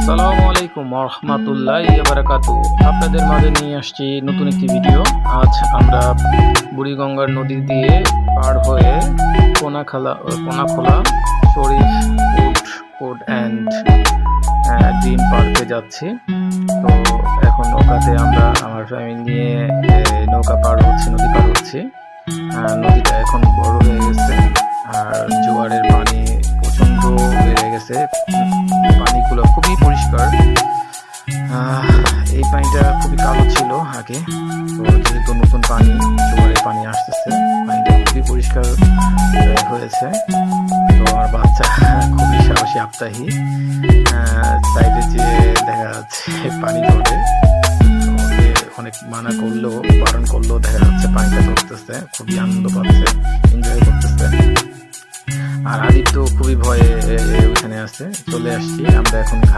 আসসালামু আলাইকুম রহমতুল্লাহি ওয়া বারাকাতুহু। আপনাদের মাঝে নিয়ে আসছি নতুন একটি ভিডিও। আজ আমরা বুড়িগঙ্গার নদী দিয়ে পার হয়ে কোনাখোলা শরীফ ফুড অ্যান্ড ড্রিম পার্কে যাচ্ছি। তো এখন নৌকাতে আমরা আমার ফ্যামিলি নিয়ে নৌকা পার হচ্ছি, নদী পার হচ্ছি। নদীটা এখন বড় হয়ে গেছে আর জোয়ারের পানি প্রচণ্ড বেড়ে গেছে। পানিগুলো খুবই পরিষ্কার। এই পানিটা খুবই কালো ছিল আগে, তো যেহেতু নতুন পানি, জোয়ারের পানি আসতেছে, পানিটা খুবই পরিষ্কার হয়েছে। তো আমার বাচ্চা খুবই সাহসী, আবতাহী। সাইডে যে দেখা যাচ্ছে পানি ধরে, অনেক মানা করলেও বারণ করলেও দেখা যাচ্ছে পানিটা ধরতেছে, খুবই আনন্দ পাচ্ছে, এনজয় করতেছে। আর আদিত্য খুবই ভয়ে ওইখানে আছে। চলে আসছি আমরা এখন ঘাট